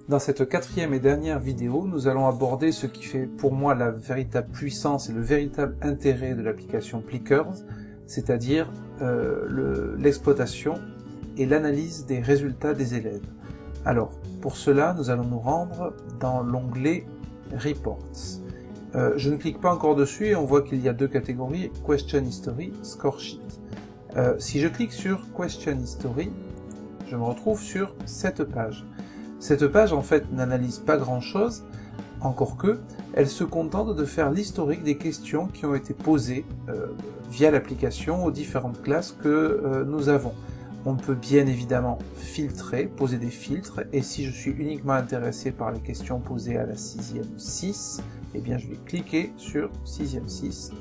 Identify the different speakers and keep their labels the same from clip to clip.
Speaker 1: Dans cette quatrième et dernière vidéo, nous allons aborder ce qui fait pour moi la véritable puissance et le véritable intérêt de l'application Plickers, c'est-à-dire l'exploitation et l'analyse des résultats des élèves. Alors, pour cela, nous allons nous rendre dans l'onglet Reports. Je ne clique pas encore dessus et on voit qu'il y a deux catégories, Question History, Score Sheet. Si je clique sur Question History, je me retrouve sur cette page. Cette page, en fait, n'analyse pas grand-chose, encore que, elle se contente de faire l'historique des questions qui ont été posées via l'application aux différentes classes que nous avons. On peut bien évidemment filtrer, poser des filtres, et si je suis uniquement intéressé par les questions posées à la 6e 6, eh bien je vais cliquer sur 6e 6,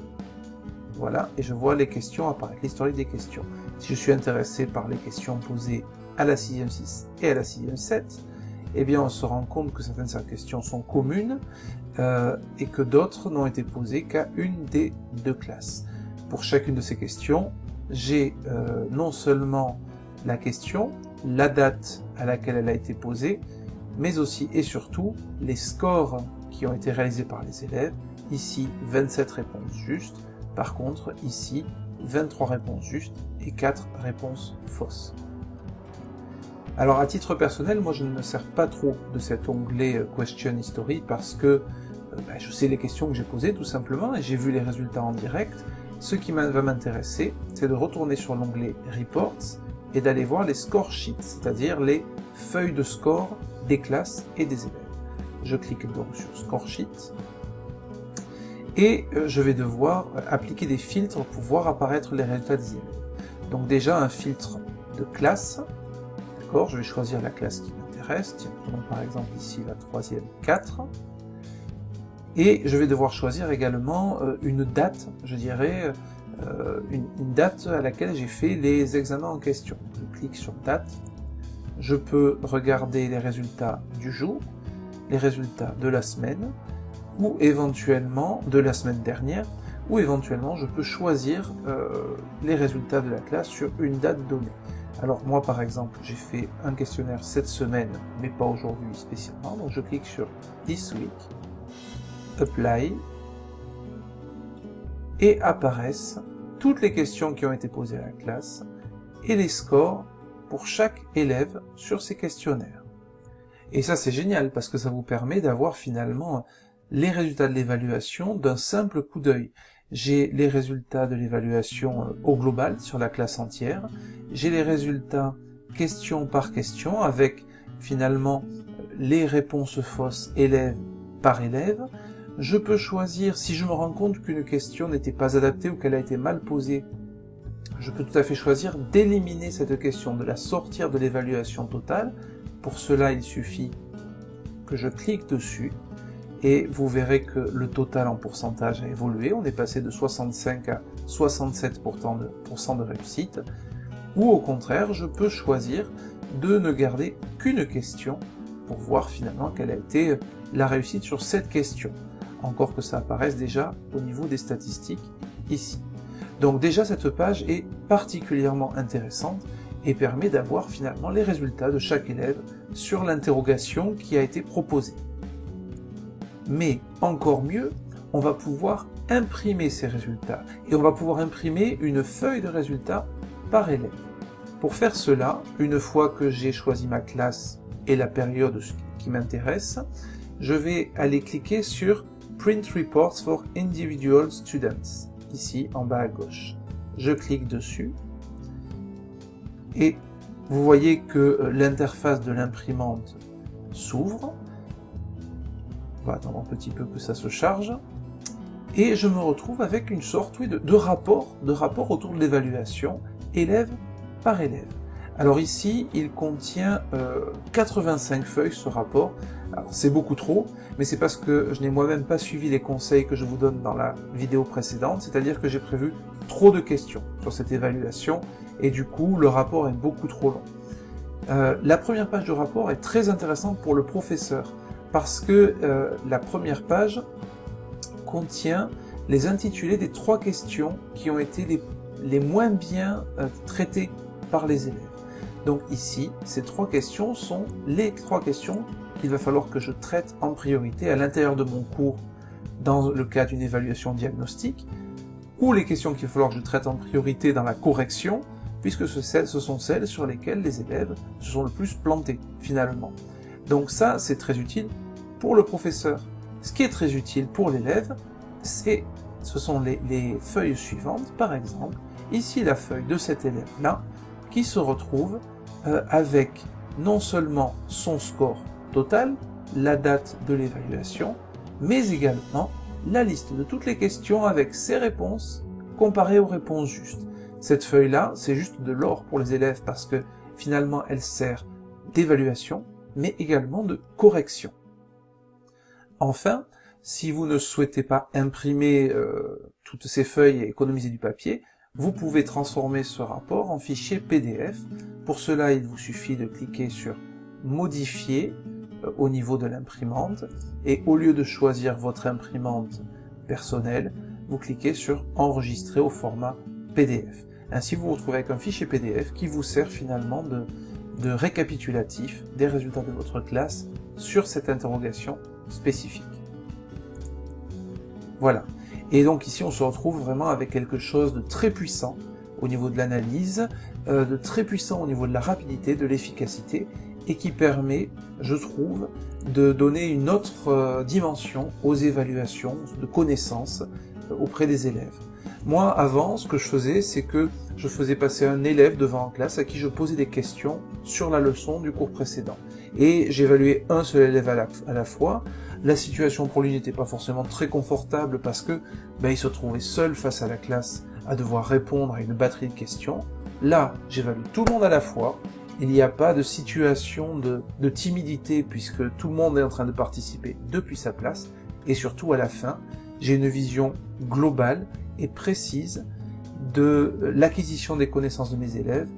Speaker 1: voilà, et je vois les questions apparaître, l'historique des questions. Si je suis intéressé par les questions posées à la 6e 6 et à la 6e 7, eh bien on se rend compte que certaines questions sont communes et que d'autres n'ont été posées qu'à une des deux classes. Pour chacune de ces questions, j'ai non seulement la question, la date à laquelle elle a été posée, mais aussi et surtout les scores qui ont été réalisés par les élèves. Ici, 27 réponses justes, par contre ici, 23 réponses justes et 4 réponses fausses. Alors à titre personnel, moi je ne me sers pas trop de cet onglet Question History parce que je sais les questions que j'ai posées tout simplement et j'ai vu les résultats en direct. Ce qui va m'intéresser, c'est de retourner sur l'onglet Reports et d'aller voir les score sheets, c'est-à-dire les feuilles de score des classes et des élèves. Je clique donc sur Score Sheet et je vais devoir appliquer des filtres pour voir apparaître les résultats des élèves. Donc déjà un filtre de classe. D'accord, je vais choisir la classe qui m'intéresse, tiens, prenons par exemple ici la 3e 4, et je vais devoir choisir également une date, je dirais, une date à laquelle j'ai fait les examens en question. Je clique sur date, je peux regarder les résultats du jour, les résultats de la semaine, ou éventuellement de la semaine dernière, ou éventuellement je peux choisir les résultats de la classe sur une date donnée. Alors moi par exemple j'ai fait un questionnaire cette semaine mais pas aujourd'hui spécialement, donc je clique sur This Week, Apply, et apparaissent toutes les questions qui ont été posées à la classe et les scores pour chaque élève sur ces questionnaires. Et ça c'est génial parce que ça vous permet d'avoir finalement les résultats de l'évaluation d'un simple coup d'œil. J'ai les résultats de l'évaluation au global sur la classe entière, j'ai les résultats question par question avec finalement les réponses fausses élève par élève. Je peux choisir, si je me rends compte qu'une question n'était pas adaptée ou qu'elle a été mal posée, je peux tout à fait choisir d'éliminer cette question, de la sortir de l'évaluation totale. Pour cela, il suffit que je clique dessus et vous verrez que le total en pourcentage a évolué, on est passé de 65 à 67% de réussite, ou au contraire, je peux choisir de ne garder qu'une question pour voir finalement quelle a été la réussite sur cette question, encore que ça apparaisse déjà au niveau des statistiques ici. Donc déjà cette page est particulièrement intéressante et permet d'avoir finalement les résultats de chaque élève sur l'interrogation qui a été proposée. Mais encore mieux, on va pouvoir imprimer ces résultats, et on va pouvoir imprimer une feuille de résultats par élève. Pour faire cela, une fois que j'ai choisi ma classe et la période qui m'intéresse, je vais aller cliquer sur Print Reports for Individual Students, ici en bas à gauche. Je clique dessus, et vous voyez que l'interface de l'imprimante s'ouvre. On va attendre un petit peu que ça se charge, et je me retrouve avec une sorte de rapport autour de l'évaluation, élève par élève. Alors ici, il contient 85 feuilles ce rapport, alors c'est beaucoup trop, mais c'est parce que je n'ai moi-même pas suivi les conseils que je vous donne dans la vidéo précédente, c'est-à-dire que j'ai prévu trop de questions sur cette évaluation, et du coup le rapport est beaucoup trop long. La première page du rapport est très intéressante pour le professeur, parce que la première page contient les intitulés des 3 questions qui ont été les les moins bien traitées par les élèves. Donc ici, ces 3 questions sont les 3 questions qu'il va falloir que je traite en priorité à l'intérieur de mon cours dans le cas d'une évaluation diagnostique, ou les questions qu'il va falloir que je traite en priorité dans la correction, puisque ce sont celles sur lesquelles les élèves se sont le plus plantés, finalement. Donc ça, c'est très utile pour le professeur. Ce qui est très utile pour l'élève, ce sont les feuilles suivantes, par exemple, ici la feuille de cet élève-là, qui se retrouve avec non seulement son score total, la date de l'évaluation, mais également la liste de toutes les questions avec ses réponses comparées aux réponses justes. Cette feuille-là, c'est juste de l'or pour les élèves parce que finalement elle sert d'évaluation, mais également de correction. Enfin, si vous ne souhaitez pas imprimer toutes ces feuilles et économiser du papier, vous pouvez transformer ce rapport en fichier PDF. Pour cela, il vous suffit de cliquer sur « Modifier » au niveau de l'imprimante, et au lieu de choisir votre imprimante personnelle, vous cliquez sur « Enregistrer au format PDF ». Ainsi, vous vous retrouvez avec un fichier PDF qui vous sert finalement de récapitulatif des résultats de votre classe sur cette interrogation spécifique. Voilà. Et donc ici, on se retrouve vraiment avec quelque chose de très puissant au niveau de l'analyse, de très puissant au niveau de la rapidité, de l'efficacité, et qui permet, je trouve, de donner une autre dimension aux évaluations de connaissances auprès des élèves. Moi, avant, ce que je faisais, c'est que je faisais passer un élève devant en classe à qui je posais des questions sur la leçon du cours précédent. Et j'évaluais un seul élève à la fois. La situation pour lui n'était pas forcément très confortable parce que il se trouvait seul face à la classe à devoir répondre à une batterie de questions. Là, j'évalue tout le monde à la fois. Il n'y a pas de situation de timidité puisque tout le monde est en train de participer depuis sa place. Et surtout, à la fin, j'ai une vision globale et précise de l'acquisition des connaissances de mes élèves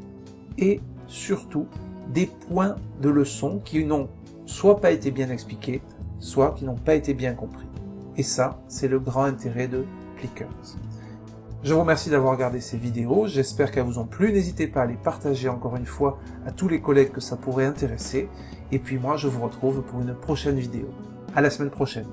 Speaker 1: et surtout des points de leçon qui n'ont soit pas été bien expliqués, soit qui n'ont pas été bien compris. Et ça, c'est le grand intérêt de Plickers. Je vous remercie d'avoir regardé ces vidéos, j'espère qu'elles vous ont plu, n'hésitez pas à les partager encore une fois à tous les collègues que ça pourrait intéresser, et puis moi je vous retrouve pour une prochaine vidéo. À la semaine prochaine.